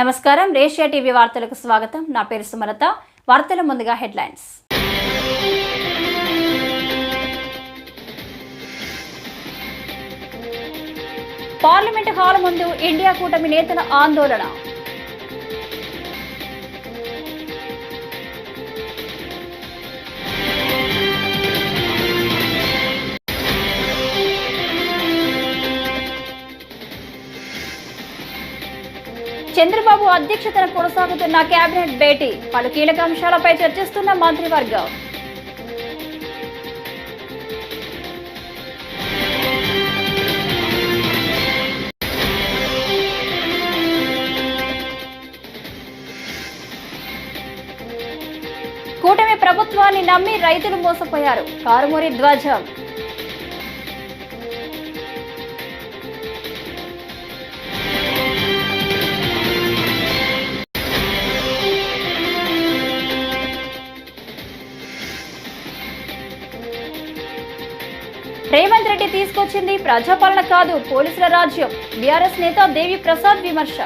నమస్కారం రేషియా టీవీ వార్తలకు స్వాగతం. నా పేరు సుమలత. వార్తల ముందుగా హెడ్లైన్స్. పార్లమెంట్ హాల్ ముందు ఇండియా కూటమి నేతల ఆందోళన. చంద్రబాబు అధ్యక్షతన కొనసాగుతున్న కేబినెట్ భేటీ. పలు కీలక అంశాలపై చర్చిస్తున్న మంత్రివర్గం. కూటమి ప్రభుత్వాన్ని నమ్మి రైతులు మోసపోయారు. కారుమూరి ధ్వజం. రేవంత్ రెడ్డి తీసుకొచ్చింది ప్రజాపాలన కాదు, పోలీసుల రాజ్యం. బీఆర్ఎస్ నేత దేవి ప్రసాద్ విమర్శ.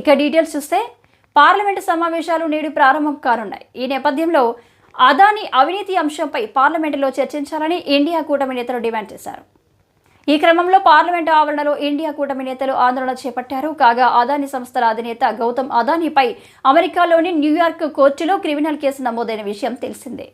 ఇక డీటెయిల్స్ చూస్తే పార్లమెంటు సమావేశాలు నేడు ప్రారంభం కానున్నాయి. ఈ నేపథ్యంలో అదానీ అవినీతి అంశంపై పార్లమెంటులో చర్చించాలని ఇండియా కూటమి నేతలు డిమాండ్ చేశారు. ఈ క్రమంలో పార్లమెంటు ఆవరణలో ఇండియా కూటమి నేతలు ఆందోళన చేపట్టారు. కాగా అదానీ సంస్థల అధినేత గౌతమ్ అదానీపై అమెరికాలోని న్యూయార్క్ కోర్టులో క్రిమినల్ కేసు నమోదైన విషయం తెలిసిందే.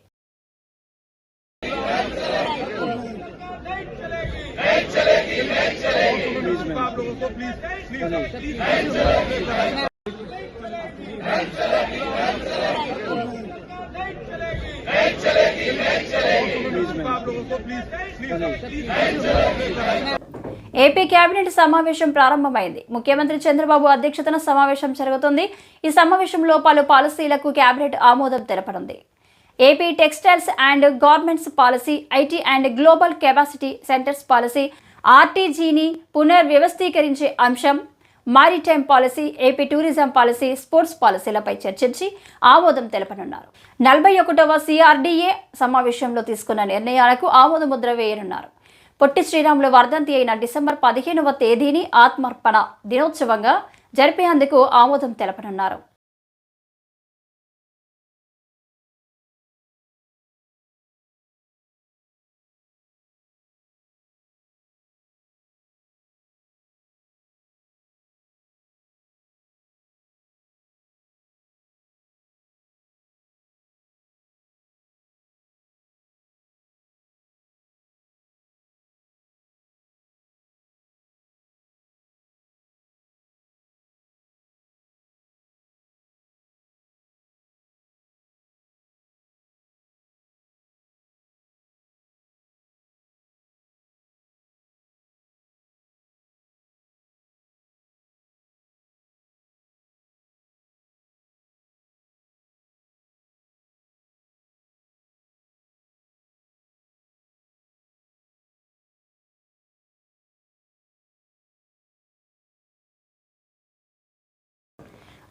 ఏపీ కేబినెట్ సమావేశం ప్రారంభమైంది. ముఖ్యమంత్రి చంద్రబాబు అధ్యక్షతన సమావేశం జరుగుతుంది. ఈ సమావేశంలో పలు పాలసీలకు కేబినెట్ ఆమోదం తెలపనుంది. AP textiles and garments policy, IT and global capacity centres policy, ఆర్టీజీని పునర్వ్యవస్థీకరించే అంశం, maritime policy, AP tourism policy, sports పాలసీలపై చర్చించి ఆమోదం తెలపనున్నారు. 41వ CRDA సమావేశంలో తీసుకున్న నిర్ణయాలకు ఆమోద ముద్ర వేయనున్నారు. పొట్టి శ్రీరాములు వర్ధంతి అయిన డిసెంబర్ 15వ తేదీని ఆత్మార్పణ దినోత్సవంగా జరిపేందుకు ఆమోదం తెలపనున్నారు.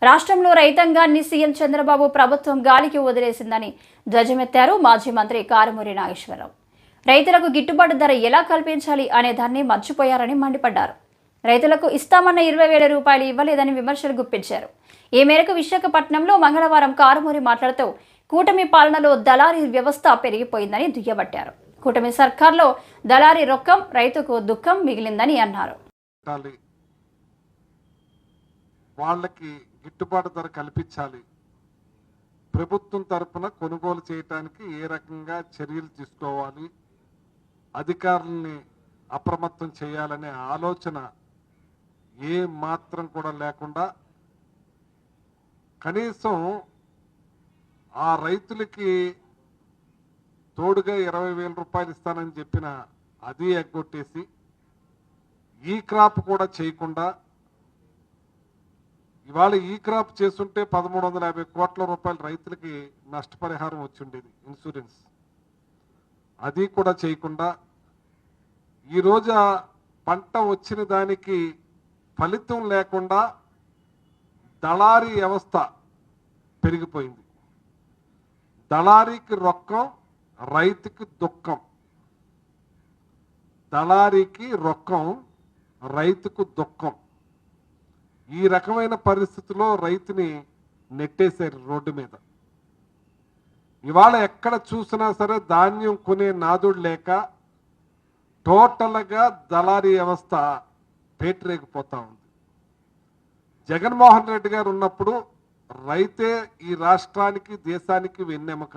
రాష్ట్రంలో రైతాంగాన్ని సీఎం చంద్రబాబు ప్రభుత్వం గాలికి వదిలేసిందని ధ్వజమెత్తారు మాజీ మంత్రి కారుమూరి నాగేశ్వరరావు. రైతులకు గిట్టుబాటు ధర ఎలా కల్పించాలి అనే దాన్ని మర్చిపోయారని మండిపడ్డారు. రైతులకు ఇస్తామన్న 20,000 రూపాయలు ఇవ్వలేదని విమర్శలు గుప్పించారు. ఈ మేరకు విశాఖపట్నంలో మంగళవారం కారుమూరి మాట్లాడుతూ కూటమి పాలనలో దళారీ వ్యవస్థ పెరిగిపోయిందని దుయ్యబట్టారు. కూటమి సర్కార్లో దళారీ రొక్కం, రైతుకు దుఃఖం మిగిలిందని అన్నారు. వాళ్ళకి గిట్టుబాటు ధర కల్పించాలి, ప్రభుత్వం తరపున కొనుగోలు చేయడానికి ఏ రకంగా చర్యలు తీసుకోవాలి, అధికారుల్ని అప్రమత్తం చేయాలనే ఆలోచన ఏ మాత్రం కూడా లేకుండా కనీసం ఆ రైతులకి తోడుగా 20,000 రూపాయలు ఇస్తానని చెప్పిన అది ఎగ్గొట్టేసి ఈ క్రాప్ కూడా చేయకుండా ఇవాళ ఈ క్రాప్ చేస్తుంటే 1,350 కోట్ల రూపాయలు రైతులకి నష్టపరిహారం వచ్చిండేది, ఇన్సూరెన్స్. అది కూడా చేయకుండా ఈరోజు ఆ పంట వచ్చిన దానికి ఫలితం లేకుండా దళారీ వ్యవస్థ పెరిగిపోయింది. దళారీకి రొక్కం, రైతుకి దుఃఖం. దళారీకి రొక్కం, రైతుకు దుఃఖం. ఈ రకమైన పరిస్థితిలో రైతుని నెట్టేశారు రోడ్డు మీద. ఇవాళ ఎక్కడ చూసినా సరే ధాన్యం కొనే నాదుడు లేక టోటల్గా దళారీ వ్యవస్థ పేటరేగిపోతా ఉంది. జగన్మోహన్ రెడ్డి గారు ఉన్నప్పుడు రైతే ఈ రాష్ట్రానికి దేశానికి వెన్నెముక.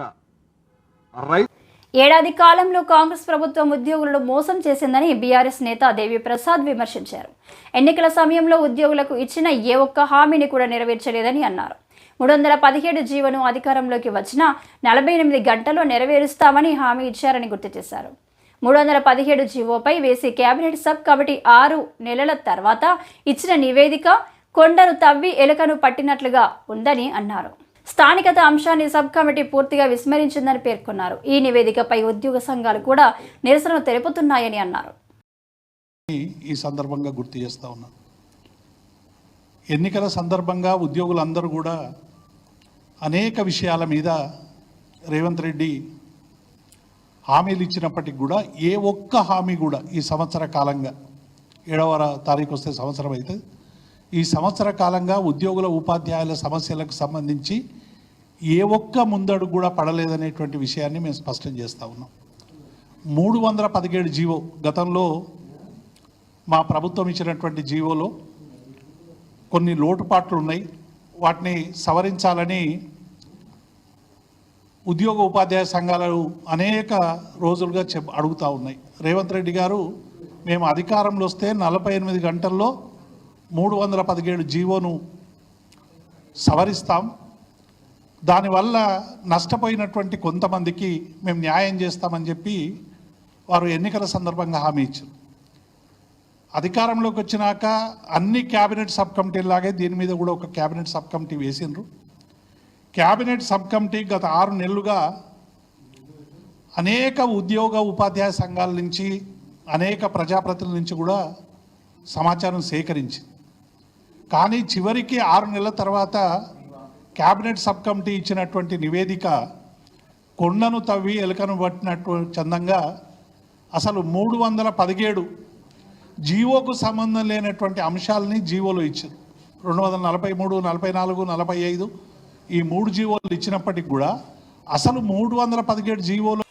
ఏడాది కాలంలో కాంగ్రెస్ ప్రభుత్వం ఉద్యోగులను మోసం చేసిందని బీఆర్ఎస్ నేత దేవి ప్రసాద్ విమర్శించారు. ఎన్నికల సమయంలో ఉద్యోగులకు ఇచ్చిన ఏ ఒక్క హామీని కూడా నెరవేర్చలేదని అన్నారు. 317 జీవోను అధికారంలోకి వచ్చిన 48 గంటల్లో నెరవేరుస్తామని హామీ ఇచ్చారని గుర్తు చేశారు. 317 జీవోపై వేసి కేబినెట్ సబ్ కమిటీ 6 నెలల తర్వాత ఇచ్చిన నివేదిక కొండను తవ్వి ఎలుకను పట్టినట్లుగా ఉందని అన్నారు. స్థానికత అంశాన్ని సబ్ కమిటీ పూర్తిగా విస్మరించిందని పేర్కొన్నారు. ఈ నివేదికపై ఉద్యోగ సంఘాలు కూడా నిరసన తెలుపుతున్నాయని అన్నారు. ఈ సందర్భంగా గుర్తు చేస్తా ఉన్నాను. ఎన్నికల సందర్భంగా ఉద్యోగులందరూ కూడా అనేక విషయాల మీద రేవంత్ రెడ్డి హామీలు ఇచ్చినప్పటికి కూడా ఏ ఒక్క హామీ కూడా ఈ సంవత్సర కాలంగా 7వ తారీఖు వస్తే సంవత్సరం అవుతుంది. ఈ సంవత్సర కాలంగా ఉద్యోగుల ఉపాధ్యాయుల సమస్యలకు సంబంధించి ఏ ఒక్క ముందడుగు కూడా పడలేదనేటువంటి విషయాన్ని మేము స్పష్టం చేస్తూ ఉన్నాం. 317 జీవో గతంలో మా ప్రభుత్వం ఇచ్చినటువంటి జీవోలో కొన్ని లోటుపాట్లు ఉన్నాయి. వాటిని సవరించాలని ఉద్యోగ ఉపాధ్యాయ సంఘాలు అనేక రోజులుగా అడుగుతూ ఉన్నాయి. రేవంత్ రెడ్డి గారు మేము అధికారంలో వస్తే 48 గంటల్లో 317 జీవోను సవరిస్తాం, దానివల్ల నష్టపోయినటువంటి కొంతమందికి మేము న్యాయం చేస్తామని చెప్పి వారు ఎన్నికల సందర్భంగా హామీ ఇచ్చారు. అధికారంలోకి వచ్చినాక అన్ని క్యాబినెట్ సబ్ కమిటీలాగే దీని మీద కూడా ఒక క్యాబినెట్ సబ్ కమిటీ వేసిండ్రు. క్యాబినెట్ సబ్ కమిటీ గత 6 నెలలుగా అనేక ఉద్యోగ ఉపాధ్యాయ సంఘాల నుంచి అనేక ప్రజాప్రతినిధుల నుంచి కూడా సమాచారం సేకరించింది. కానీ చివరికి 6 నెలల తర్వాత క్యాబినెట్ సబ్ కమిటీ ఇచ్చినటువంటి నివేదిక కొండను తవ్వి ఎలుకను పట్టినట్టు చందంగా అసలు 317 జీవోకు సంబంధం లేనటువంటి అంశాలని జీవోలో ఇచ్చారు. 243, 44, 45 ఈ 3 జీవోలు ఇచ్చినప్పటికి కూడా అసలు 317 జీవోలు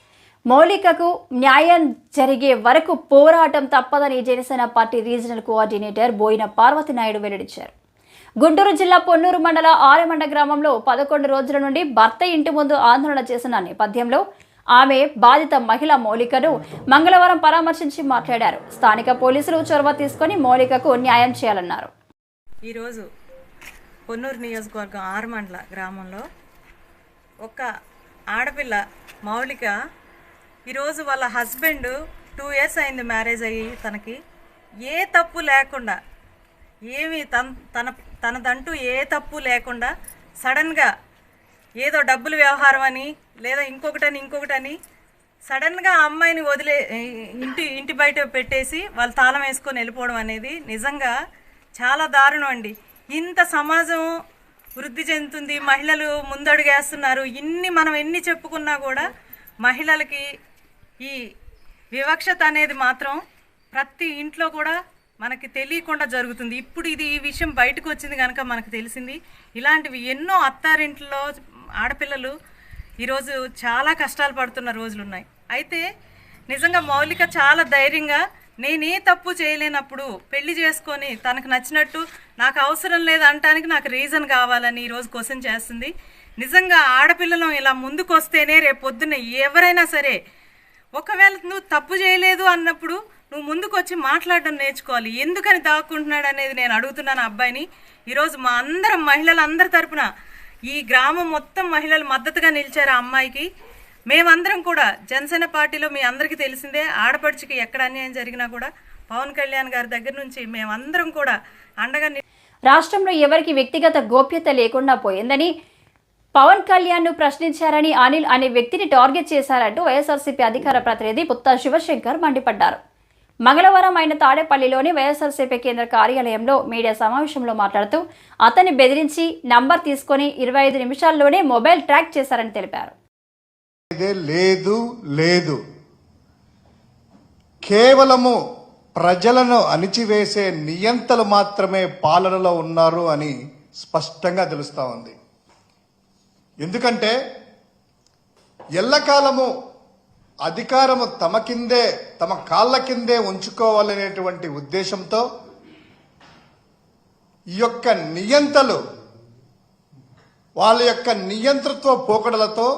మౌలికకు న్యాయం జరిగే వరకు పోరాటం తప్పదని Janasena party regional coordinator Boina Parvathi Naidu వెల్లడించారు. గుంటూరు జిల్లా పొన్నూరు మండల ఆరెమండ గ్రామంలో 11 రోజుల నుండి భర్త ఇంటి ముందు ఆందోళన చేసిన నేపథ్యంలో ఆమె బాధిత మహిళ మౌలికను మంగళవారం పరామర్శించి మాట్లాడారు. స్థానిక పోలీసులు చొరవ తీసుకొని మౌలికకు న్యాయం చేయాలన్నారు. ఈరోజు పొన్నూరు నియోజకవర్గం ఆరెమండల గ్రామంలో ఒక ఆడపిల్ల మౌలిక ఈరోజు వాళ్ళ హస్బెండ్ 2 years అయింది మ్యారేజ్ అయ్యి, తనకి ఏ తప్పు లేకుండా ఏమి తనదంటూ ఏ తప్పు లేకుండా సడన్గా ఏదో డబ్బుల వ్యవహారం అని లేదా ఇంకొకటని సడన్గా ఆ అమ్మాయిని వదిలే ఇంటి బయట పెట్టేసి వాళ్ళు తాళం వేసుకొని వెళ్ళిపోవడం అనేది నిజంగా చాలా దారుణం అండి. ఇంత సమాజం వృద్ధి చెందుతుంది, మహిళలు ముందడుగేస్తున్నారు, మనం ఎన్ని చెప్పుకున్నా కూడా మహిళలకి ఈ వివక్షత అనేది మాత్రం ప్రతి ఇంట్లో కూడా మనకి తెలియకుండా జరుగుతుంది. ఇప్పుడు ఈ విషయం బయటకు వచ్చింది కనుక మనకు తెలిసింది. ఇలాంటివి ఎన్నో అత్తారింట్లో ఆడపిల్లలు ఈరోజు చాలా కష్టాలు పడుతున్న రోజులు ఉన్నాయి. అయితే నిజంగా మౌలిక చాలా ధైర్యంగా నేనే తప్పు చేయలేనప్పుడు పెళ్లి చేసుకొని తనకు నచ్చినట్టు నాకు అవసరం లేదు అంటానికి నాకు రీజన్ కావాలని ఈరోజు క్వశ్చన్ చేస్తుంది. నిజంగా ఆడపిల్లలు ఇలా ముందుకు వస్తేనే రేపు పొద్దున్న ఎవరైనా సరే, ఒకవేళ నువ్వు తప్పు చేయలేదు అన్నప్పుడు నువ్వు ముందుకు వచ్చి మాట్లాడడం నేర్చుకోవాలి. ఎందుకని దాక్కుంటున్నాడు అనేది నేను అడుగుతున్నాను అబ్బాయిని. ఈరోజు మా అందరం మహిళలందరి తరపున ఈ గ్రామం మొత్తం మహిళలు మద్దతుగా నిలిచారు ఆ అమ్మాయికి. మేమందరం కూడా జనసేన పార్టీలో మీ అందరికీ తెలిసిందే, ఆడపడుచుకి ఎక్కడ అన్యాయం జరిగినా కూడా పవన్ కళ్యాణ్ గారి దగ్గర నుంచి మేమందరం కూడా అండగా. రాష్ట్రంలో ఎవరికి వ్యక్తిగత గోప్యత లేకుండా పోయిందని పవన్ కళ్యాణ్ ను ప్రశ్నించారని అనిల్ అనే వ్యక్తిని టార్గెట్ చేశారంటూ వైఎస్ఆర్సీపీ అధికార ప్రతినిధి పుత్తా శివశంకర్ మండిపడ్డారు. మంగళవారం ఆయన తాడేపల్లిలోని వైఎస్ఆర్సీపీ కేంద్ర కార్యాలయంలో మీడియా సమావేశంలో మాట్లాడుతూ అతన్ని బెదిరించి నంబర్ తీసుకొని 25 నిమిషాల్లోనే మొబైల్ ట్రాక్ చేశారని తెలిపారు. లేదు కేవలము ప్రజలను అణిచివేసే నియంతలు మాత్రమే పాలనలో ఉన్నారు అని స్పష్టంగా తెలుస్తూ ఉంది. ఎందుకంటే ఎల్లకాలము అధికారము తమ కాళ్ళ కిందే ఉంచుకోవాలనేటువంటి ఉద్దేశంతో ఈ యొక్క నియంతలు వాళ్ళ యొక్క నియంతృత్వ పోకడలతో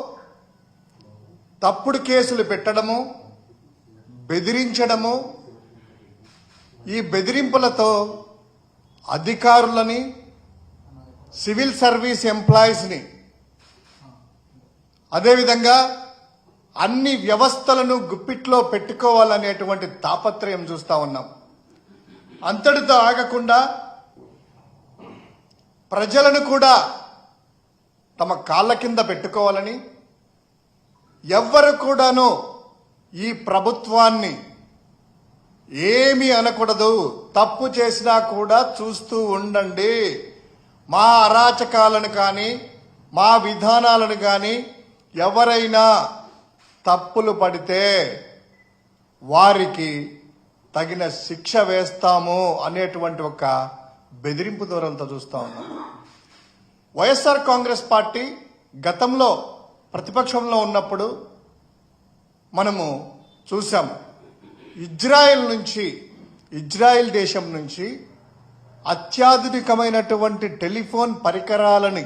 తప్పుడు కేసులు పెట్టడము, బెదిరించడము, ఈ బెదిరింపులతో అధికారులని, సివిల్ సర్వీస్ ఎంప్లాయీస్ని, అదేవిధంగా అన్ని వ్యవస్థలను గుప్పిట్లో పెట్టుకోవాలనేటువంటి తాపత్రయం చూస్తూ ఉన్నాం. అంతటితో ఆగకుండా ప్రజలను కూడా తమ కాళ్ళ కింద పెట్టుకోవాలని, ఎవ్వరు కూడాను ఈ ప్రభుత్వాన్ని ఏమీ అనకూడదు, తప్పు చేసినా కూడా చూస్తూ ఉండండి, మా అరాచకాలను కానీ మా విధానాలను కానీ ఎవరైనా తప్పులు పడితే వారికి తగిన శిక్ష వేస్తాము అనేటువంటి ఒక బెదిరింపు ధోరణితో చూస్తూ ఉన్నాం. వైఎస్ఆర్ కాంగ్రెస్ పార్టీ గతంలో ప్రతిపక్షంలో ఉన్నప్పుడు మనము చూసాము. ఇజ్రాయెల్ దేశం నుంచి అత్యాధునికమైనటువంటి టెలిఫోన్ పరికరాలని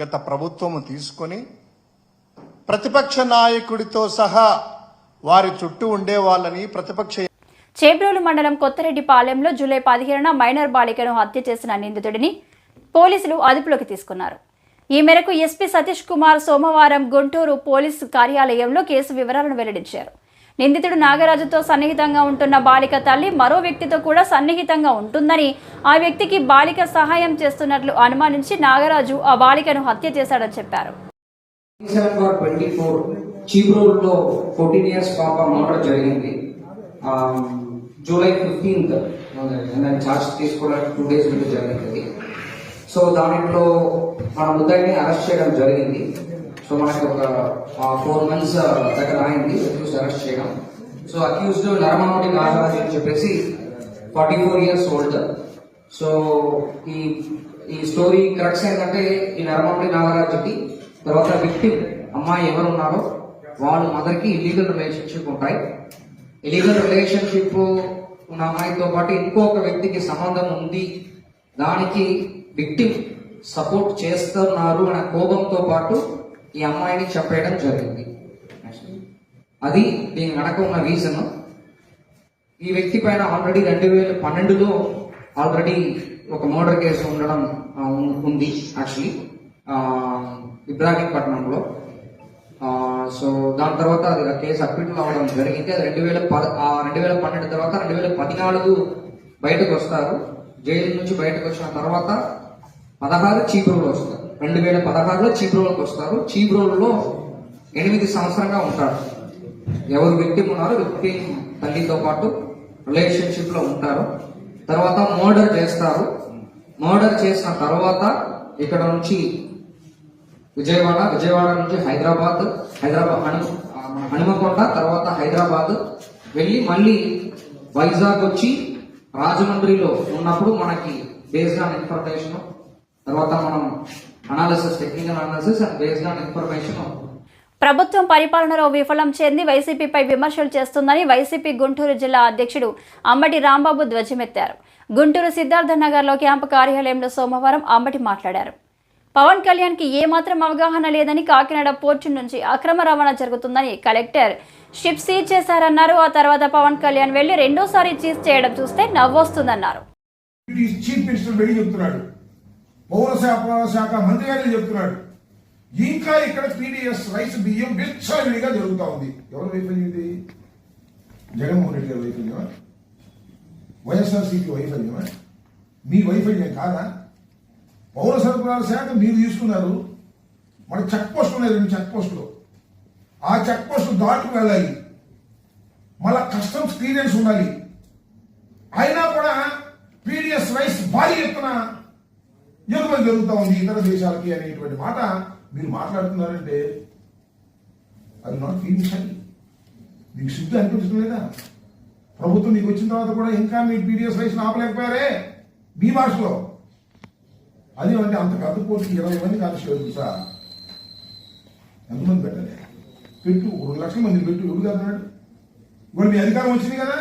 గత ప్రభుత్వము తీసుకొని ప్రతిపక్ష నాయకుడితో సహా వారి చుట్టూ ఉండే వాళ్ళని చేబ్రోలు మండలం కొత్తరెడ్డిపాలెంలో జూలై 15న మైనర్ బాలికను హత్య చేసిన నిందితుడిని పోలీసులు అదుపులోకి తీసుకున్నారు. ఈ మేరకు ఎస్పీ సతీష్ కుమార్ సోమవారం గుంటూరు పోలీసు కార్యాలయంలో కేసు వివరాలను వెల్లడించారు. నిందితుడు నాగరాజుతో సన్నిహితంగా ఉంటున్న బాలిక తల్లి మరో వ్యక్తితో కూడా సన్నిహితంగా ఉంటుందని, ఆ వ్యక్తికి బాలిక సహాయం చేస్తున్నట్లు అనుమానించి నాగరాజు ఆ బాలికను హత్య చేశాడని చెప్పారు. చీబ్రోలులో 14 ఇయర్స్ పాప మర్డర్ జరిగింది. జూలై 15th ఛార్జ్ తీసుకోవడానికి 2 days ముందు జరిగింది. సో దాంట్లో మన ముద్దాయిని అరెస్ట్ చేయడం జరిగింది. సో మనకి ఒక 4 months దగ్గర అయింది అక్యూజ్ అరెస్ట్ చేయడం. సో అక్యూజ్డ్ నరమామిడి నాగరాజు అని చెప్పేసి 44 years old. సో ఈ స్టోరీ కరెక్ట్స్ ఏంటంటే ఈ నరమామిడి నాగరాజుకి తర్వాత విక్టిమ్ అమ్మాయి ఎవరు ఉన్నారో వాళ్ళ మదర్కి ఇల్లీగల్ రిలేషన్షిప్ ఉంటాయి. ఇల్లీగల్ రిలేషన్షిప్ ఉన్న అమ్మాయితో పాటు ఇంకొక వ్యక్తికి సంబంధం ఉంది, దానికి విక్టిమ్ సపోర్ట్ చేస్తున్నారు అనే కోపంతో పాటు ఈ అమ్మాయిని చెప్పేయడం జరిగింది. అది దీని వెనక ఉన్న రీజన్. ఈ వ్యక్తి పైన ఆల్రెడీ 2012లో ఆల్రెడీ ఒక మర్డర్ కేసు ఉండడం ఉంది యాక్చువల్లీ ఇబ్రాహీంపట్నంలో. సో దాని తర్వాత అది కేసు అక్విటల్ అవ్వడం జరిగింది. అది 2012 తర్వాత 2014 బయటకు వస్తారు. జైలు నుంచి బయటకు వచ్చిన తర్వాత 16 చీబ్రోలు వస్తారు. 2016లో చీబ్రోలకు వస్తారు. చీబ్రోలులో 8 సంవత్సరంగా ఉంటారు. ఎవరు వ్యక్తి ఉన్నారో వ్యక్తి తల్లితో పాటు రిలేషన్షిప్ లో ఉంటారు. తర్వాత మర్డర్ చేస్తారు. మర్డర్ చేసిన తర్వాత ఇక్కడ నుంచి విజయవాడ నుంచి హైదరాబాద్ హనుమకొండ, తర్వాత హైదరాబాద్ వెళ్ళి మళ్ళీ వైజాగ్ వచ్చి రాజమండ్రిలో ఉన్నప్పుడు మనకి బేస్డ్ ఆన్ ఇన్ఫర్మేషన్, తర్వాత మనం technical analysis and based on information. ప్రభుత్వం పరిపాలనలో విఫలం చెంది వైసీపీపై విమర్శలు చేస్తుందని వైసీపీ గుంటూరు జిల్లా అధ్యక్షుడు అంబటి రాంబాబు ధ్వజమెత్తారు. గుంటూరు సిద్ధార్థ నగర్లో క్యాంపు కార్యాలయంలో సోమవారం అంబటి మాట్లాడారు. పవన్ కళ్యాణ్ కి ఏమాత్రం అవగాహన లేదని, కాకినాడ పోర్టు నుంచి అక్రమ రవాణా జరుగుతుందని కలెక్టర్ షిప్ సీజ్ చేశారన్నారు. ఆ తర్వాత పవన్ కళ్యాణ్ వెళ్లి రెండోసారి సీజ్ చేయడం చూస్తే నవ్వొస్తుందన్నారు. చీఫ్ మినిస్టర్ వెళ్ళి చెప్తున్నాడు, పౌరశాఖ మంత్రి గారు చెప్తున్నాడు, ఇంకా ఇక్కడ పీడిఎస్ రైస్ బియ్యం విచ్చలవిడిగా జరుగుతూ ఉంది. ఎవరు వైఫల్యం ఇది? జగన్మోహన్ రెడ్డి గారి వైఫల్యమా? వైఎస్ఆర్సీపీ వైఫల్యమా? మీ వైఫల్యం కాదా? పౌర సరఫరాల శాఖ మీరు తీసుకున్నారు. మన చెక్ పోస్ట్ ఉన్నాయి, 2 చెక్ పోస్టులు. ఆ చెక్ పోస్టు దాటుకు వెళ్ళాలి, మళ్ళా కస్టమ్స్ క్లియరెన్స్ ఉండాలి. అయినా కూడా పీడిఎస్ రైస్ భారీ ఎత్తున ఎగుమతి జరుగుతూ ఉంది ఇతర దేశాలకి అనేటువంటి మాట మీరు మాట్లాడుతున్నారంటే అది నాట్ ఫీలింగ్. మీకు సిద్ధి అనిపించడం లేదా? ప్రభుత్వం మీకు వచ్చిన తర్వాత కూడా ఇంకా మీ పీడిఎస్ రైస్ ఆపలేకపోయారే మీ భాషలో. అది అంటే అంత పెద్ద పోటీ 20 మంది కానిస్టేబుల్ తెలుసా? ఎంతమంది పెట్టాలి? పెట్టు 2 లక్షల మంది పెట్టు. ఎవరు కడుతున్నాడు? ఇవాళ మీ అధికారం వచ్చింది కదా,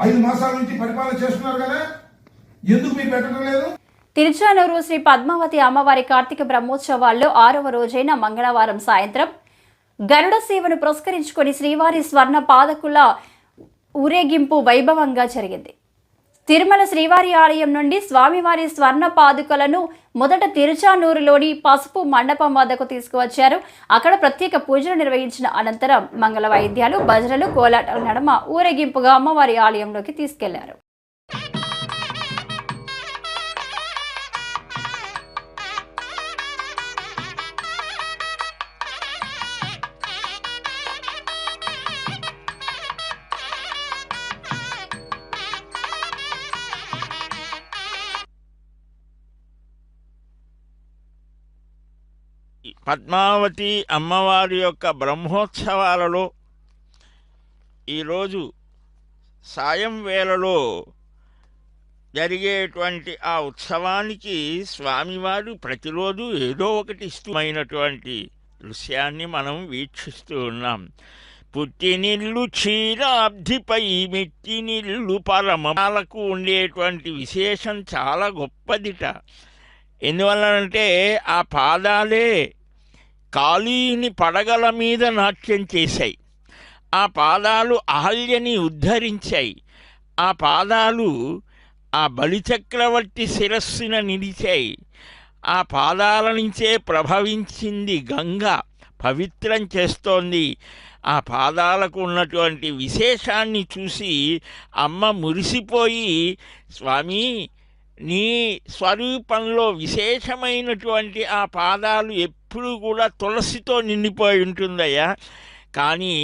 5 మాసాల నుంచి పరిపాలన చేస్తున్నారు కదా, ఎందుకు మీరు పెట్టడం లేదు? తిరుచానూరు శ్రీ పద్మావతి అమ్మవారి కార్తీక బ్రహ్మోత్సవాల్లో 6వ రోజైన మంగళవారం సాయంత్రం గరుడ సేవను పురస్కరించుకొని శ్రీవారి స్వర్ణ పాదకుల ఊరేగింపు వైభవంగా జరిగింది. తిరుమల శ్రీవారి ఆలయం నుండి స్వామివారి స్వర్ణ పాదుకలను మొదట తిరుచానూరులోని పసుపు మండపం వద్దకు తీసుకువచ్చారు. అక్కడ ప్రత్యేక పూజలు నిర్వహించిన అనంతరం మంగళ వాయిద్యాలు, భజనలు, కోలాటాల నడుమ ఊరేగింపుగా అమ్మవారి ఆలయంలోకి తీసుకెళ్లారు. పద్మావతి అమ్మవారి యొక్క బ్రహ్మోత్సవాలలో ఈరోజు సాయం వేళలో జరిగేటువంటి ఆ ఉత్సవానికి స్వామివారు ప్రతిరోజు ఏదో ఒకటి ఇష్టమైనటువంటి దృశ్యాన్ని మనం వీక్షిస్తూ ఉన్నాం. పుట్టినిల్లు క్షీరాబ్ధిపై మెట్టినిల్లు పరమకు ఉండేటువంటి విశేషం చాలా గొప్పదిట. ఎందువల్లనంటే ఆ పాదాలే కాళీని పడగల మీద నాట్యం చేశాయి. ఆ పాదాలు అహల్యని ఉద్ధరించాయి. ఆ పాదాలు ఆ బలిచక్రవర్తి శిరస్సున నిలిచాయి. ఆ పాదాల నుంచే ప్రభవించింది గంగ, పవిత్రం చేస్తోంది. ఆ పాదాలకు ఉన్నటువంటి విశేషాన్ని చూసి అమ్మ మురిసిపోయి, స్వామి నీ స్వరూపంలో విశేషమైనటువంటి ఆ పాదాలు ఎప్పుడు కూడా తులసితో నిండిపోయి ఉంటుందయ్యా, కానీ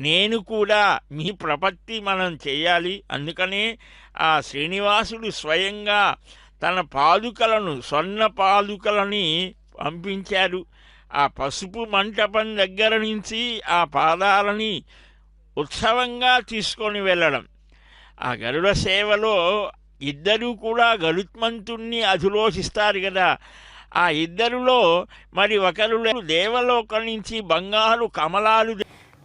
నేను కూడా మీ ప్రపత్తి మనం చేయాలి. అందుకనే ఆ శ్రీనివాసుడు స్వయంగా తన పాదుకలను, స్వర్ణ పాదుకలని పంపించారు. ఆ పసుపు మంటపం దగ్గర నుంచి ఆ పాదాలని ఉత్సవంగా తీసుకొని వెళ్ళడం. ఆ గరుడ సేవలో ఇద్దరూ కూడా గరుత్మంతుణ్ణి అధిరోహిస్తారు కదా. ఆ ఇద్దరులో మరి ఒకరు దేవలోకం నుంచి బంగారు కమలాలు.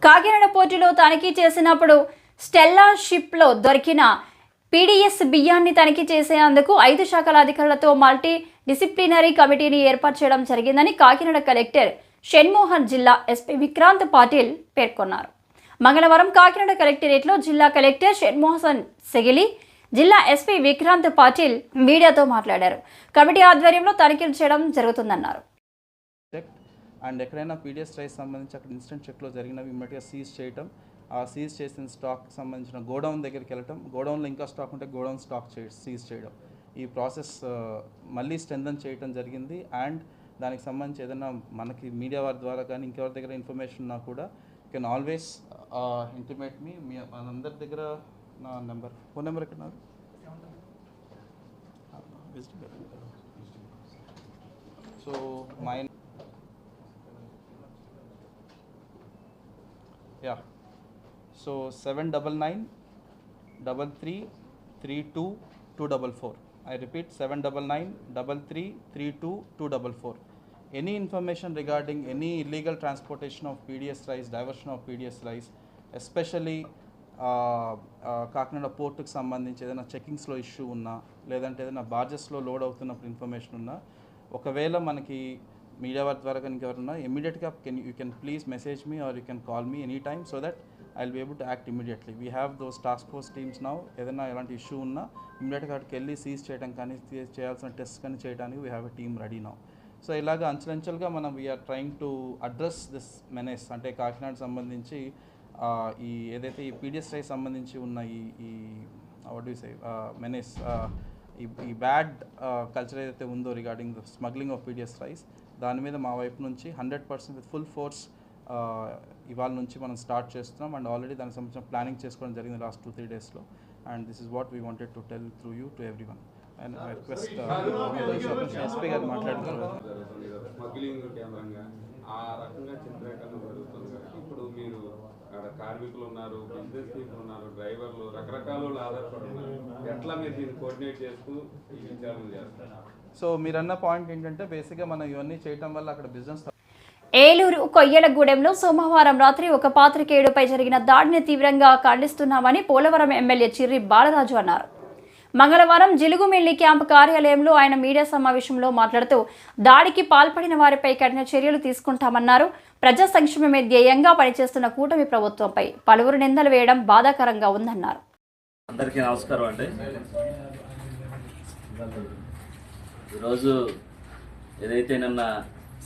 కాకినాడ పోర్టులో తనిఖీ చేసినప్పుడు స్టెల్లా షిప్లో దొరికిన పీడీఎస్ బియ్యాన్ని తనిఖీ చేసేందుకు 5 శాఖల అధికారులతో మల్టీ డిసిప్లినరీ కమిటీని ఏర్పాటు చేయడం జరిగిందని కాకినాడ కలెక్టర్ షణ్మోహన్, జిల్లా ఎస్పీ విక్రాంత్ పాటిల్ పేర్కొన్నారు. మంగళవారం కాకినాడ కలెక్టరేట్లో జిల్లా కలెక్టర్ షణ్మోహన్ సెగిలి, జిల్లా ఎస్పీ విక్రాంత్ పాటిల్ మీడియాతో మాట్లాడారు. కమిటీ ఆధ్వర్యంలో తనిఖీలు చేయడం జరుగుతుందన్నారు. అండ్ ఎక్కడైనా పీడిఎస్ రైస్ సంబంధించి అక్కడ ఇన్స్టెంట్ చెక్లో జరిగినవి ఇమ్మీడియట్గా సీజ్ చేయటం, ఆ సీజ్ చేసిన స్టాక్కి సంబంధించిన గోడౌన్ దగ్గరికి వెళ్ళటం, గోడౌన్లో ఇంకా స్టాక్ ఉంటే గోడౌన్ స్టాక్ సీజ్ చేయడం, ఈ ప్రాసెస్ మళ్ళీ స్ట్రెంథన్ చేయడం జరిగింది. అండ్ దానికి సంబంధించి ఏదైనా మనకి మీడియా వారి ద్వారా కానీ ఇంకెవరి దగ్గర ఇన్ఫర్మేషన్ ఉన్నా కూడా యూ కెన్ ఆల్వేస్ ఇంటిమేట్ మీ. మనందరి దగ్గర నా నెంబర్, ఫోన్ నెంబర్ ఎక్కడ నాది? So my yeah, so 799-33-32-244. I repeat, 799-33-32-244. Any information regarding any illegal transportation of PDS rice, diversion of PDS rice, especially Kakinada పోర్టుకు సంబంధించి ఏదైనా చెకింగ్స్లో ఇష్యూ ఉన్నా, లేదంటే ఏదైనా బార్జెస్లో లోడ్ అవుతున్నప్పుడు ఇన్ఫర్మేషన్ ఉన్నా, ఒకవేళ మనకి మీడియా వారి ద్వారా కానీ ఇంకెవరున్నా ఇమీడియట్గా you can please message me or you can call me any time so that I will be able to act immediately. We have those task force teams now. ఏదైనా ఎలాంటి ఇష్యూ ఉన్నా ఇమీడియట్గా అక్కడికి వెళ్ళి సీజ్ చేయడం కానీ, చేయాల్సిన టెస్ట్ కానీ చేయడానికి we have a team ready now. So ఇలాగ అంచెలంచెలుగా మనం we are trying to address this menace. అంటే కాకినాడ సంబంధించి ఈ ఏదైతే ఈ పీడిఎస్ రైస్ సంబంధించి ఉన్న ఈ వాట్ డు సే మెనేస్, ఈ బ్యాడ్ కల్చర్ ఏదైతే ఉందో regarding the smuggling of PDS rice, దాని మీద మా వైపు నుంచి 100% విత్ ఫుల్ ఫోర్స్ ఇవాళ నుంచి మనం స్టార్ట్ చేస్తున్నాం. అండ్ ఆల్రెడీ దానికి సంబంధించిన ప్లానింగ్ చేసుకోవడం జరిగింది లాస్ట్ 2-3 డేస్లో. And this is what we wanted to tell through you to every one. And I request SP గారు మాట్లాడుతున్నారు. స్మగ్లింగ్ కేంద్రంగా ఆ రకంగా చిత్రీకరణ జరుగుతుంది. ఇప్పుడు మీరు అక్కడ కార్మికులు ఉన్నారు, బిజినెస్ పీపుల్ ఉన్నారు, డ్రైవర్లు, రకరకాల వాళ్ళు ఆధారపడి ఉన్నారు. ఎట్లా మీరు దీన్ని కోఆర్డినేట్ చేస్తూ ఈ విచారణ చేస్తారు? సో మీరన్న పాయింట్ ఏంటంటే బేసిక్గా మనం ఇవన్నీ చేయటం వల్ల అక్కడ బిజినెస్ ఏలూరు కొయ్యలగూడెంలో సోమవారం రాత్రి ఒక పాత్రికేయుడిపై జరిగిన దాడిని తీవ్రంగా ఖండిస్తున్నామని పోలవరం ఎమ్మెల్యే చిర్రి బాలరాజు అన్నారు. మంగళవారం జిలుగుమిల్లి క్యాంపు కార్యాలయంలో ఆయన మీడియా సమావేశంలో మాట్లాడుతూ దాడికి పాల్పడిన వారిపై కఠిన చర్యలు తీసుకుంటామన్నారు. ప్రజా సంక్షేమమే ధ్యేయంగా పనిచేస్తున్న కూటమి ప్రభుత్వంపై పలువురు నిందలు వేయడం బాధాకరంగా ఉందన్నారు. అందరికీ నమస్కారం అండి. ఈరోజు ఏదైతే నిన్న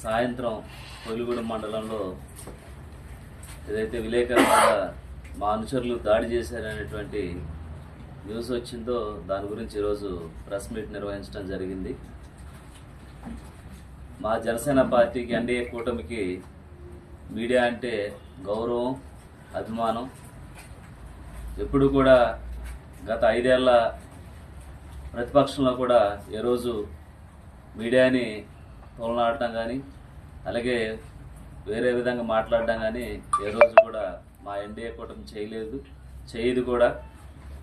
సాయంత్రం కొయిలగూడెం మండలంలో ఏదైతే విలేకరుల మీద మా అనుచరులు దాడి చేశారనేటువంటి న్యూస్ వచ్చిందో దాని గురించి ఈరోజు ప్రెస్ మీట్ నిర్వహించడం జరిగింది. మా జనసేన పార్టీకి ఎన్డీఏ కూటమికి మీడియా అంటే గౌరవం, అభిమానం. ఎప్పుడు కూడా గత 5 ఏళ్ల ప్రతిపక్షంలో కూడా ఏ రోజు మీడియాని తోలనాడటం కానీ అలాగే వేరే విధంగా మాట్లాడడం కానీ ఏ రోజు కూడా మా ఎన్డీఏ కూటమి చేయదు కూడా.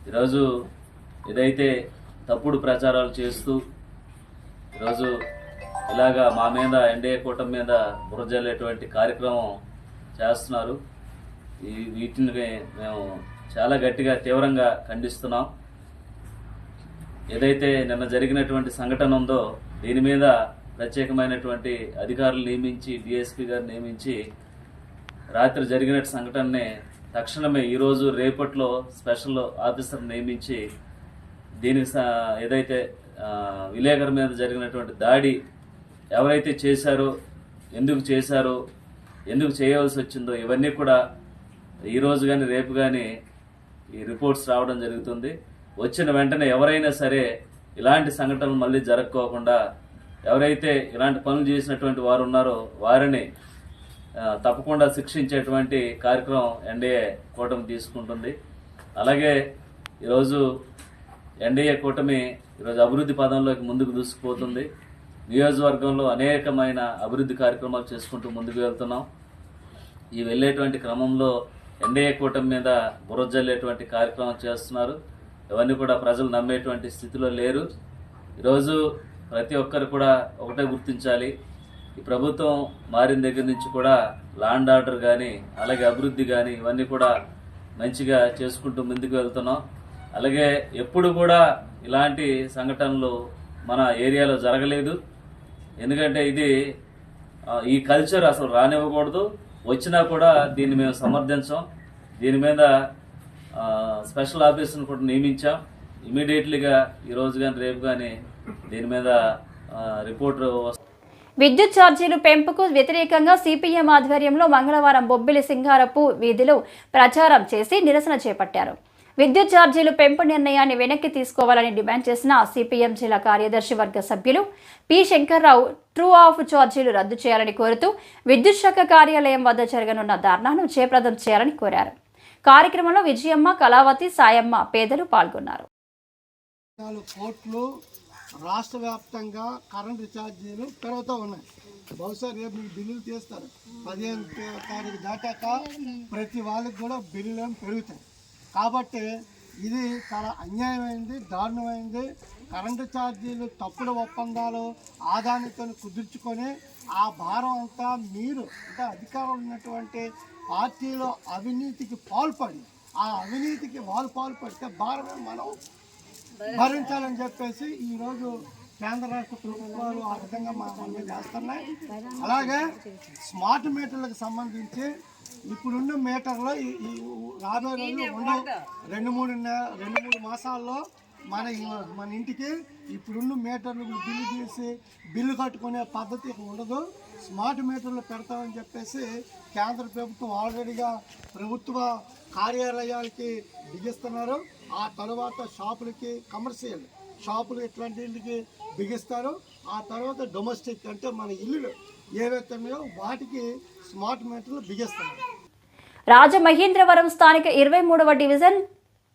ఈరోజు ఏదైతే తప్పుడు ప్రచారాలు చేస్తూ ఈరోజు ఇలాగా మా మీద ఎన్డీఏ కూటమి మీద బురజల్లేటువంటి కార్యక్రమం చేస్తున్నారు. వీటిని మేము చాలా గట్టిగా తీవ్రంగా ఖండిస్తున్నాం. ఏదైతే నిన్న జరిగినటువంటి సంఘటన ఉందో దీని మీద ప్రత్యేకమైనటువంటి అధికారులు నియమించి డిఎస్పీ గారు నియమించి రాత్రి జరిగిన సంఘటనని తక్షణమే ఈరోజు రేపట్లో స్పెషల్ ఆఫీసర్ నియమించి దీనికి ఏదైతే విలేకరు మీద జరిగినటువంటి దాడి ఎవరైతే చేశారో, ఎందుకు చేయవలసి వచ్చిందో ఇవన్నీ కూడా ఈరోజు కానీ రేపు కానీ ఈ రిపోర్ట్స్ రావడం జరుగుతుంది. వచ్చిన వెంటనే ఎవరైనా సరే ఇలాంటి సంఘటనలు మళ్ళీ జరగకోకుండా ఎవరైతే ఇలాంటి పనులు చేసినటువంటి వారు ఉన్నారో వారిని తప్పకుండా శిక్షించేటువంటి కార్యక్రమం ఎన్డీఏ కూటమి తీసుకుంటుంది. అలాగే ఈరోజు ఎన్డీఏ కూటమి ఈరోజు అభివృద్ధి పదంలోకి ముందుకు దూసుకుపోతుంది. నియోజకవర్గంలో అనేకమైన అభివృద్ధి కార్యక్రమాలు చేసుకుంటూ ముందుకు వెళ్తున్నాం. ఈ వెళ్ళేటువంటి క్రమంలో ఎన్డీఏ కూటమి మీద బురజల్లేటువంటి కార్యక్రమం చేస్తున్నారు. ఇవన్నీ కూడా ప్రజలు నమ్మేటువంటి స్థితిలో లేరు. ఈరోజు ప్రతి ఒక్కరు కూడా ఒకటే గుర్తించాలి, ఈ ప్రభుత్వం మారిన దగ్గర నుంచి కూడా ల్యాండ్ ఆర్డర్ కానీ అలాగే అభివృద్ధి కానీ ఇవన్నీ కూడా మంచిగా చేసుకుంటూ ముందుకు వెళ్తున్నాం. అలాగే ఎప్పుడు కూడా ఇలాంటి సంఘటనలు మన ఏరియాలో జరగలేదు. ఎందుకంటే ఇది ఈ కల్చర్ అసలు రానివ్వకూడదు. వచ్చినా కూడా దీన్ని మేము సమర్థించాం. దీని మీద స్పెషల్ ఆఫీసర్ని కూడా నియమించాం. ఇమీడియట్లీగా ఈరోజు కానీ రేపు కానీ దీని మీద రిపోర్ట్ విద్యుత్ ఛార్జీలు పెంపుకు వ్యతిరేకంగా సిపిఎం ఆధ్వర్యంలో మంగళవారం బొబ్బిలి సింగారపు వీధిలో ప్రచారం చేసి నిరసన చేపట్టారు. విద్యుత్ ఛార్జీలు పెంపు నిర్ణయాన్ని వెనక్కి తీసుకోవాలని డిమాండ్ చేసిన సిపిఎం జిల్లా కార్యదర్శి వర్గ సభ్యులు పి శంకర్రావు ట్రూ ఆఫ్ ఛార్జీలు రద్దు చేయాలని కోరుతూ విద్యుత్ శాఖ కార్యాలయం వద్ద జరగనున్న ధర్నాను జయప్రదం చేయాలని కోరారు. కార్యక్రమంలో విజయమ్మ, కళావతి, సాయమ్మ పేదలు పాల్గొన్నారు. రాష్ట్ర వ్యాప్తంగా కరెంటు ఛార్జీలు పెరుగుతూ ఉన్నాయి. బహుశా రేపు మీకు బిల్లులు తీస్తారు. 15వ తారీఖు దాటాక ప్రతి వాళ్ళకి కూడా బిల్లులు పెరుగుతాయి. కాబట్టి ఇది చాలా అన్యాయమైంది, దారుణమైంది. కరెంటు ఛార్జీలు తప్పుడు ఒప్పందాలు ఆదానితో కుదుర్చుకొని ఆ భారం అంతా మీరు అంటే అధికారంలో ఉన్నటువంటి పార్టీలో అవినీతికి పాల్పడి ఆ అవినీతికి వాళ్ళు పాల్పడితే భారమే మనం భరించాలని చెప్పేసి ఈరోజు కేంద్ర రాష్ట్ర ప్రభుత్వాలు ఆ విధంగా మనం చేస్తున్నాయి. అలాగే స్మార్ట్ మీటర్లకు సంబంధించి ఇప్పుడున్న మీటర్లో ఈ రాబోయే రోజులు 2-3 మాసాల్లో మన ఇంటికి ఇప్పుడున్న మీటర్లు బిల్లు తీసి బిల్లు కట్టుకునే పద్ధతి ఉండదు. స్మార్ట్ మీటర్లు పెడతామని చెప్పేసి కేంద్ర ప్రభుత్వం ఆల్రెడీగా ప్రభుత్వ కార్యాలయాలకి బిగిస్తున్నారు. ఆ తర్వాత షాపులకి, కమర్షియల్ షాపులు ఇట్లాంటి ఇళ్ళకి బిగిస్తారు. ఆ తర్వాత డొమెస్టిక్ అంటే మన ఇల్లులు ఏవైతే ఉన్నాయో వాటికి స్మార్ట్ మీటర్లు బిగిస్తున్నారు. రాజమహేంద్రవరం స్థానిక 23వ డివిజన్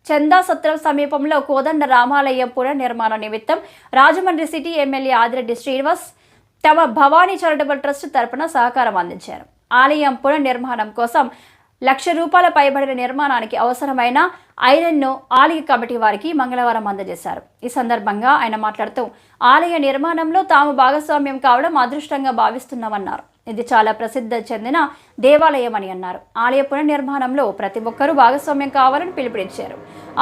చందాసత్రం సమీపంలో కోదండ రామాలయం పునర్నిర్మాణ నిమిత్తం రాజమండ్రి సిటీ ఎమ్మెల్యే ఆదిరెడ్డి శ్రీనివాస్ తమ భవానీ చారిటబుల్ ట్రస్ట్ తరపున సహకారం అందించారు. ఆలయం పునర్నిర్మాణం కోసం ₹1,00,000 పైబడిన నిర్మాణానికి అవసరమైన ఐరన్ను ఆలయ కమిటీ వారికి మంగళవారం అందజేశారు. ఈ సందర్భంగా ఆయన మాట్లాడుతూ ఆలయ నిర్మాణంలో తాము భాగస్వామ్యం కావడం అదృష్టంగా భావిస్తున్నామన్నారు. ఇది చాలా ప్రసిద్ధి చెందిన దేవాలయం అని అన్నారు. ఆలయ పునర్నిర్మాణంలో ప్రతి ఒక్కరూ భాగస్వామ్యం కావాలని పిలుపునిచ్చారు.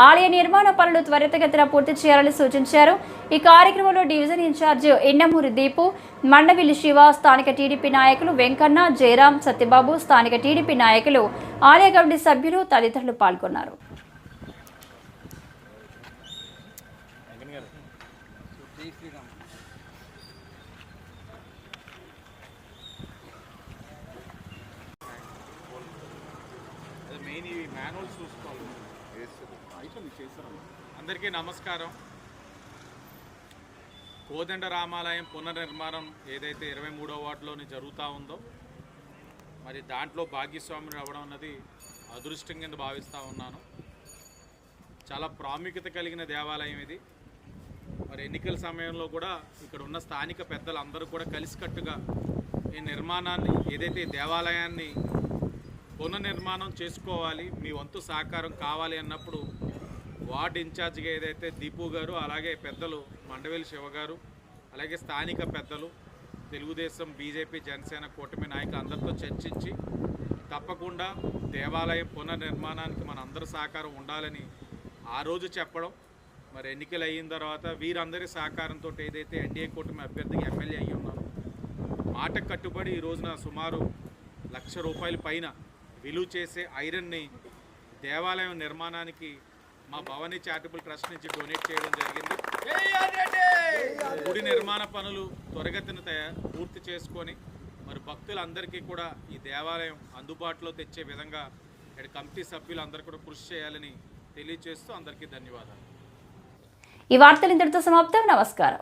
ఆలయ నిర్మాణ పనులు త్వరితగతిన పూర్తి చేయాలని సూచించారు. ఈ కార్యక్రమంలో డివిజన్ ఇన్ఛార్జ్ ఎన్నమూరి దీపు, మండవిల్లి శివ, స్థానిక టీడీపీ నాయకులు వెంకన్న, జయరాం, సత్యబాబు, స్థానిక టీడీపీ నాయకులు, ఆలయ కమిటీ సభ్యులు తదితరులు పాల్గొన్నారు. అందరికీ నమస్కారం. కోదండ రామాలయం పునర్నిర్మాణం ఏదైతే 23వ వార్డులోని జరుగుతూ ఉందో, మరి దాంట్లో భాగ్యస్వామిని అవ్వడం అన్నది అదృష్టం కింద భావిస్తూ ఉన్నాను. చాలా ప్రాముఖ్యత కలిగిన దేవాలయం ఇది. మరి ఎన్నికల సమయంలో కూడా ఇక్కడ ఉన్న స్థానిక పెద్దలు అందరూ కూడా కలిసికట్టుగా ఈ నిర్మాణాన్ని, ఏదైతే దేవాలయాన్ని పునర్నిర్మాణం చేసుకోవాలి, మీ వంతు సహకారం కావాలి అన్నప్పుడు వార్డ్ ఇన్ఛార్జిగా ఏదైతే దీపు గారు, అలాగే పెద్దలు మండవేలి శివ గారు, అలాగే స్థానిక పెద్దలు తెలుగుదేశం, బీజేపీ, జనసేన కూటమి నాయకులు అందరితో చర్చించి తప్పకుండా దేవాలయం పునర్నిర్మాణానికి మన అందరి సహకారం ఉండాలని ఆ రోజు చెప్పడం, మరి ఎన్నికలు అయిన తర్వాత వీరందరి సహకారంతో ఏదైతే ఎన్డీఏ కూటమి అభ్యర్థిగా ఎమ్మెల్యే అయ్యి ఉన్నారో మాటకు కట్టుబడి ఈ రోజున సుమారు ₹1,00,000 పైన విలువ చేసే ఐరన్ని దేవాలయం నిర్మాణానికి మా భవానీ చారిటబుల్ ట్రస్ట్ నుంచి డొనేట్ చేయడం జరిగింది. గుడి నిర్మాణ పనులు త్వరగతిన పూర్తి చేసుకొని మరి భక్తులందరికీ కూడా ఈ దేవాలయం అందుబాటులో తెచ్చే విధంగా ఇక్కడ కమిటీ సభ్యులందరూ కూడా కృషి చేయాలని తెలియజేస్తూ అందరికీ ధన్యవాదాలు. ఈ వార్తలు ఇంతటితో సమాప్తం. నమస్కారం.